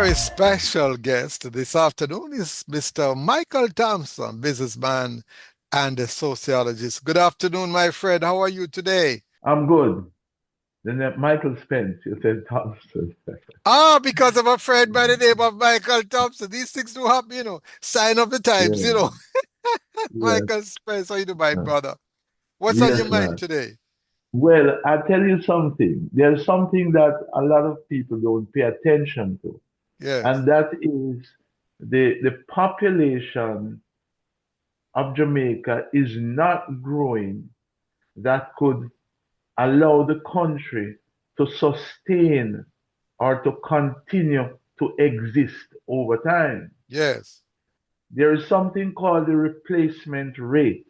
very special guest this afternoon is Mr. Michael Thompson, businessman and a sociologist. Good afternoon, my friend. How are you today? I'm good. Then Michael Spence, you said Thompson. Ah, because of a friend by the name of Michael Thompson. These things do happen, sign of the times, Yeah, yes, Michael Spence, how you do, my uh, brother? What's on your yes, mind man. today? Well, I'll tell you something. There's something that a lot of people don't pay attention to, Yes. and that is the population of Jamaica is not growing that could allow the country to sustain or to continue to exist over time. Yes. There is something called the replacement rate,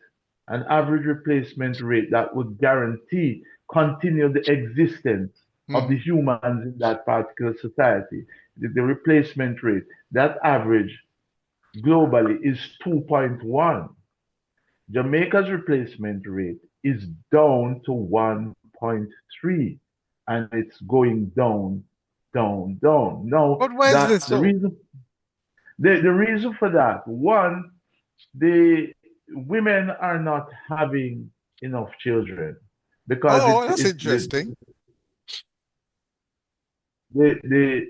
an average replacement rate that would guarantee continue the existence of the Hmm. humans in that particular society. The replacement rate, that average globally is 2.1. Jamaica's replacement rate is down to 1.3 and it's going down, down, down. Now, But why is this so? the reason for that, one, the women are not having enough children because Oh, that's interesting. the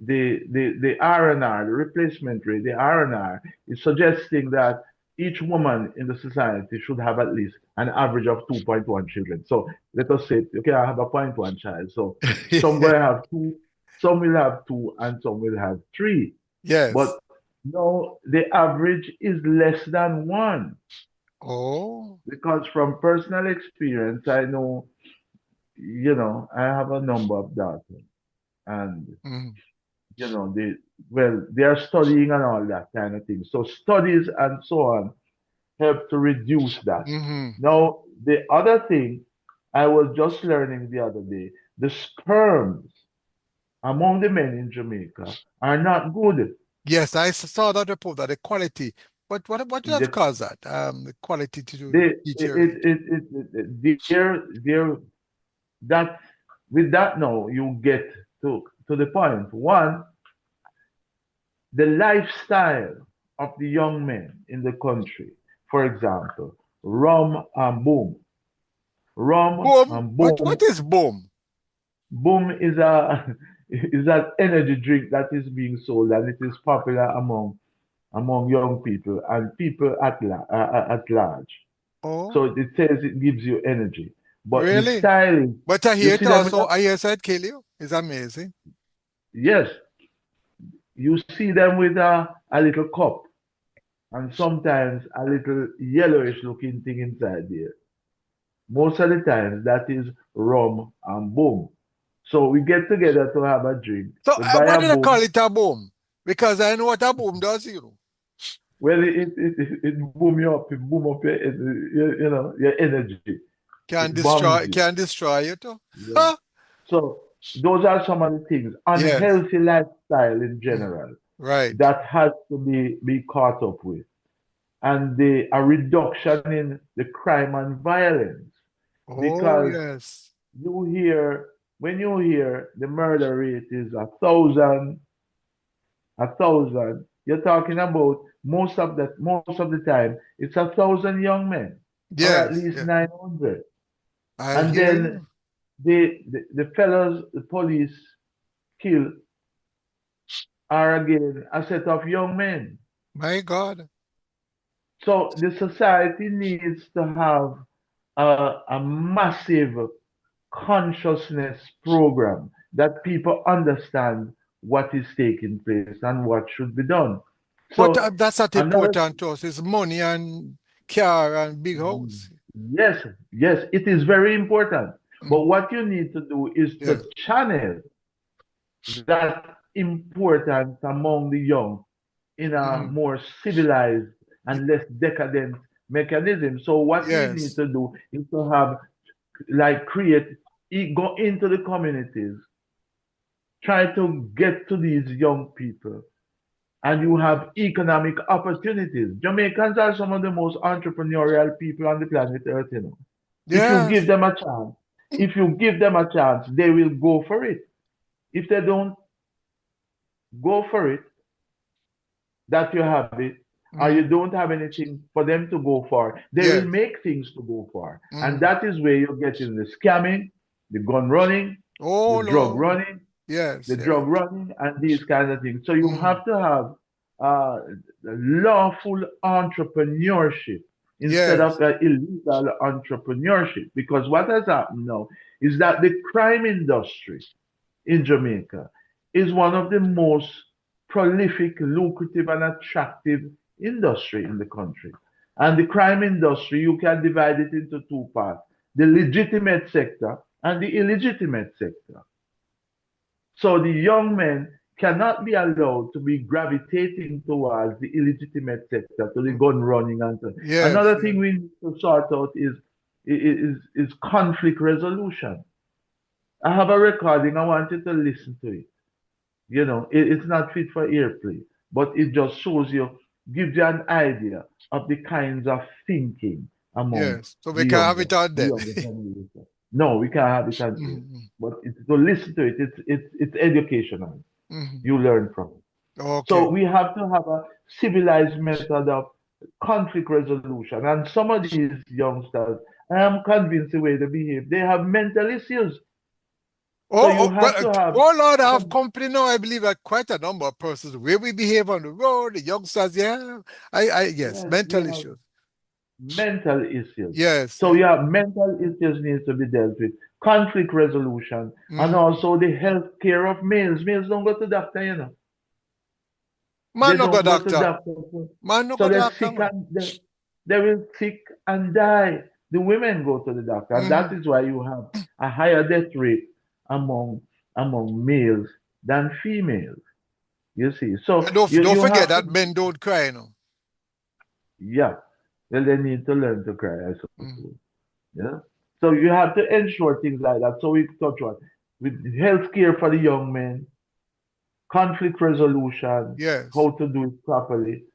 the the R&R, the replacement rate, the R&R is suggesting that each woman in the society should have at least an average of 2.1 children. So let us say, okay, I have a point one child. So some will have two, some will have two, and some will have three. Yes. But no, the average is less than one. Oh. Because from personal experience, I know, I have a number of daughters, and Mm. they are studying and all that kind of thing. So studies and so on help to reduce that. Hmm. Now, the other thing I was just learning the other day, the sperms among the men in Jamaica are not good. Yes, I saw that report that the quality, but what does The, cause that? The quality to they, deteriorate. they're that with that now you get to the point. One, the lifestyle of the young men in the country. For example, rum and boom. Rum Boom. and What boom. is boom? Boom is a is an energy drink that is being sold and it is popular among young people and people at large. So Oh, it says it gives you energy, but the really? style is But I you hear it see them with also. a, I hear it kill you. It's amazing. yes, you see them with a little cup and sometimes a little yellowish looking thing inside there. Most of the times that is rum and boom. So we get together to have a drink. So We buy why a did I call boom. it a boom? Because I know what a boom does. Well, it boom you up, it boom up your energy. Can It bombs destroy, you. can destroy you too. Yeah. Huh? So those are some of the things. Yes. Unhealthy lifestyle in Mm. general Right. that has to be caught up with. And a reduction in the crime and violence. Oh, Because yes. you hear when you hear the murder rate is 1,000, you're talking about most of the time it's 1,000 young men, or at Yes. least Yeah. 900. I And hear then you. the fellows the police kill are again a set of young men. My God. So the society needs to have a massive consciousness program that people understand what is taking place and what should be done. But So that's not another important to us. It's money and car and big house. yes, yes, it is very important. But Mm. what you need to do is to Yes. channel that importance among the young in a Hmm. more civilized and less decadent mechanism. So what we need Yes. to do is to have like go into the communities, try to get to these young people, and you have economic opportunities. Jamaicans are some of the most entrepreneurial people on the planet Earth, you know. If you give Yes. them a chance, if you give them a chance, they will go for it. If they don't, go for it, that you have it, or you Mm-hmm. don't have anything for them to go for. They will Yes. make things to go for. And Mm-hmm. that is where you get in the scamming, the gun running, the Oh drug Lord. running, Yes, the yes. drug running, and these kinds of things. So you Mm-hmm. have to have lawful entrepreneurship instead of Yes. illegal entrepreneurship. Because what has happened now is that the crime industry in Jamaica is one of the most prolific, lucrative, and attractive industry in the country. And the crime industry, you can divide it into two parts: the legitimate sector and the illegitimate sector. So the young men cannot be allowed to be gravitating towards the illegitimate sector, to the Mm. gun running and so. Yes, Another yes. thing we need to sort out is conflict resolution. I have a recording. I want you to listen to it. It's not fit for airplay, but it just shows you, gives you an idea of the kinds of thinking among Yes. So we the can have younger, it on the then. younger generation. No, we can't have it on air, Mm-hmm. but to listen to it, it's educational. Mm-hmm. You learn from it. So Okay. we have to have a civilized method of conflict resolution. And some of these youngsters, I am convinced the way they behave, they have mental issues. So Oh, you oh, well, have to have oh Lord, I have some, company now. I believe that quite a number of persons, the way we behave on the road, the youngsters, yeah. Yes, yes, we mental have issues. mental issues. Yes, So yes. yeah, mental issues needs to be dealt with. Conflict resolution and Mm-hmm. also the health care of males. Males don't go to doctor. Man They no go don't go to doctor. doctor. So Man no so go they're doctor, sick man. and they will sick and die. The women go to the doctor, and that Mm-hmm. is why you have a higher death rate among males than females. You see, so And don't you forget have that to, men don't cry, you know. yeah. Well, they need to learn to cry, I Mm-hmm. suppose. Yeah. So you have to ensure things like that. So we touch on with health care for the young men, conflict resolution, Yes. how to do it properly,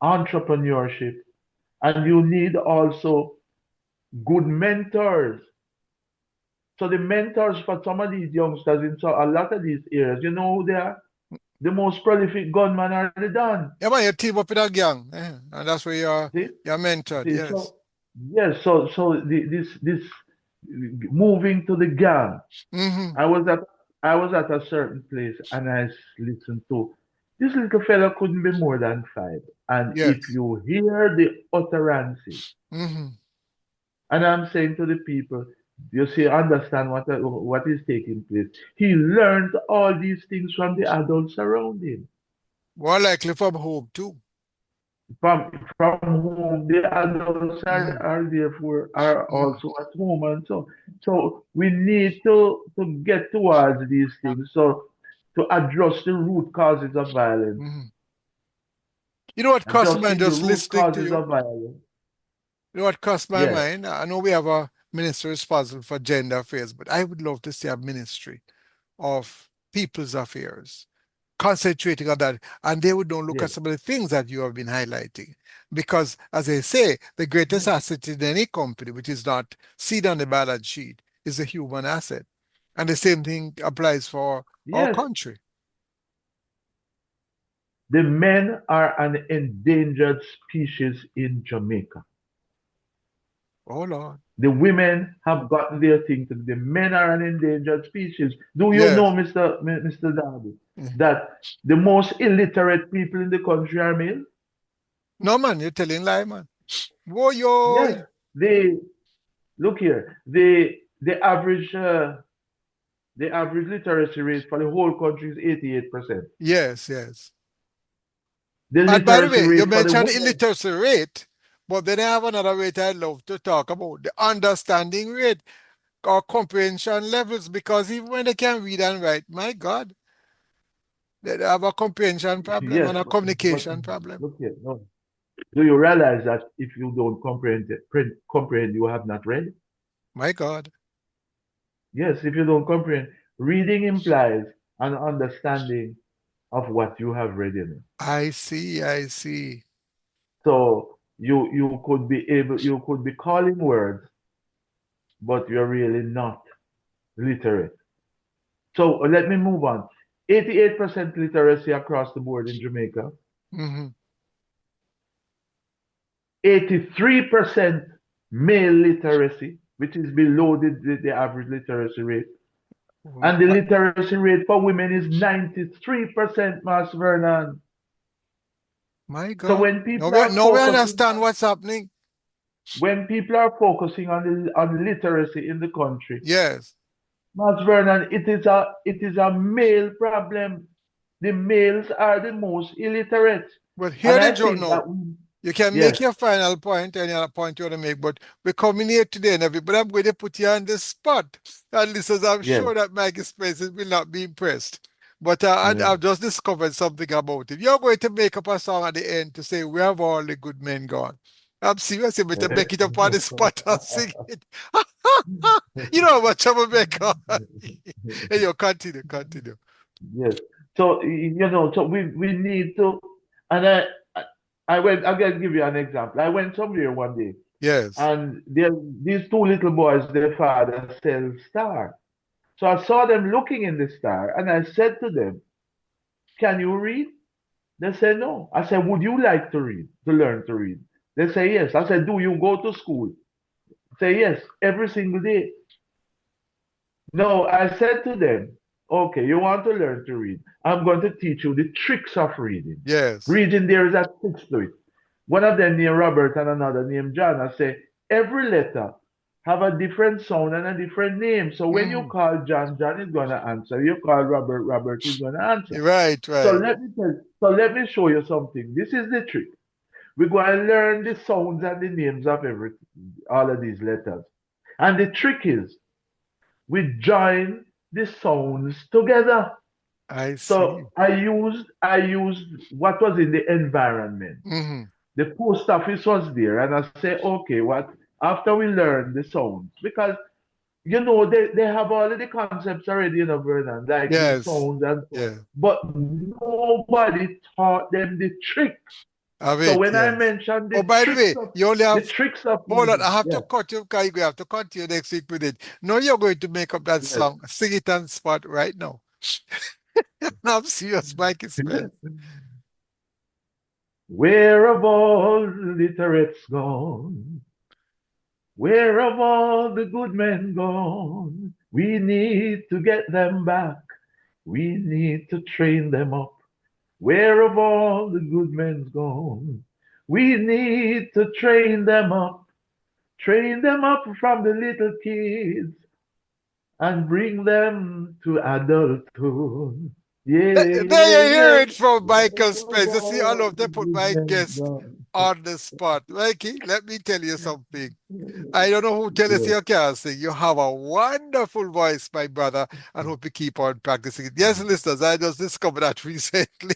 entrepreneurship, and you need also good mentors. So the mentors for some of these youngsters in so a lot of these areas, you know who they are? The most prolific gunmen are the Don. Yeah, man, you team up with a gang. And that's where See? you're mentored, See, yes. so yes, this moving to the gang. Mm-hmm. I was at I was at a certain place and I listened to this little fella couldn't be more than 5. And if Yes. you hear the utterances, Mm-hmm. and I'm saying to the people, you see, understand what is taking place. He learned all these things from the adults around him, More likely from home too. from whom the adults are Mm-hmm. therefore are also Mm-hmm. at home, and so we need to get towards these things. So to address the root causes of violence, Mm-hmm. You know what crossed my mind adjusting the just root listening to causes you? of violence. You know what crossed my Yes, mind? I know we have a minister responsible for gender affairs, but I would love to see a ministry of people's affairs concentrating on that. And they would not look at yes, some of the things that you have been highlighting. Because, as I say, the greatest yes, asset in any company, which is not seen on the balance sheet, is a human asset. And the same thing applies for our yes. country. The men are an endangered species in Jamaica. Oh, Lord. The women have gotten their thing to the men are an endangered species. Do you know, Yes. Mr. Darby, Mhm. that the most illiterate people in the country are male? No, man, you're telling lie, man. Whoa, yo. Yes, they look here. The average literacy rate for the whole country is 88%. Yes, yes. The And by the literacy way, you rate for the mentioned women, illiteracy rate, but then I have another rate I love to talk about, the understanding rate or comprehension levels, because even when they can read and write, my God, they have a comprehension problem yes, and a but communication problem. look here. No. Do you realize that if you don't comprehend, you have not read? My God. Yes, if you don't comprehend, reading implies an understanding of what you have read in it. I see, I see. So you could be calling words, but you're really not literate. So let me move on. 88% literacy across the board in Jamaica. Mm-hmm. 83% male literacy, which is below the average literacy rate. Oh, And the literacy rate for women is 93%, Master Vernon. my So God. Now we understand what's happening. when people are focusing on literacy in the country, Yes. Master Vernon, it is a male problem. The males are the most illiterate. But And hear the I joke think now. that we, You can make yes, your final point, any other point you want to make, but we're coming here today and everybody, I'm going to put you on the spot. And listeners, I'm yes, sure that Michael Spence will not be impressed. But yes. I've just discovered something about it. You're going to make up a song at the end to say, "We have all the good men gone." I'm serious, you better make it up on the spot and sing it. You know how much I'm a maker. Hey, you continue, continue. Yes. So so we need to, and I I went. I'm gonna give you an example. I went somewhere one day, Yes. and there these two little boys, their father sells star. So I saw them looking in the star, and I said to them, "Can you read?" They said no. I said, "Would you like to read, to learn to read?" They say yes. I said, "Do you go to school?" Say yes, every single day. No, I said to them, okay, you want to learn to read. I'm going to teach you the tricks of reading. Yes. Reading, there is a tricks to it. One of them named Robert and another named John. I say, every letter have a different sound and a different name. So when you Mhm. call John, John is going to answer. You call Robert, Robert is going to answer. Right, So right. let me show you something. This is the trick. We're going to learn the sounds and the names of all of these letters. And the trick is we join the sounds together. I So see. I used what was in the environment. Hmm. The post office was there, and I say, okay, what after we learn the sounds, because they have all of the concepts already, Vernon, like the Yes. sounds and so on. Yeah. But nobody taught them the trick. Have So it, when I yes. mentioned Oh, by the way, you only the have, tricks of hold on, I reading, have to yes, cut you because you have to continue next week with it. No, you're going to make up that yes, song. Sing it on spot right now. No, I'm serious, Mikey Spence. yes. Where have all the literates gone? Where have all the good men gone? We need to get them back. We need to train them up. Where have all the good men gone? We need to train them up from the little kids and bring them to adulthood. Yeah, There yeah, you hear yeah. it from Michael Where have Spence. You see, I all love the to put good my men guest gone? on the spot. Mikey, let me tell you something. I don't know who tell you Yes. you can't sing. You have a wonderful voice, my brother, and hope you keep on practicing it. Yes, listeners, I just discovered that recently.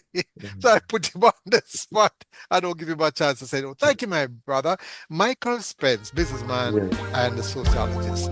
So I put him on the spot. I don't give him a chance to say no. Thank you, my brother. Michael Spence, businessman Yes. and sociologist.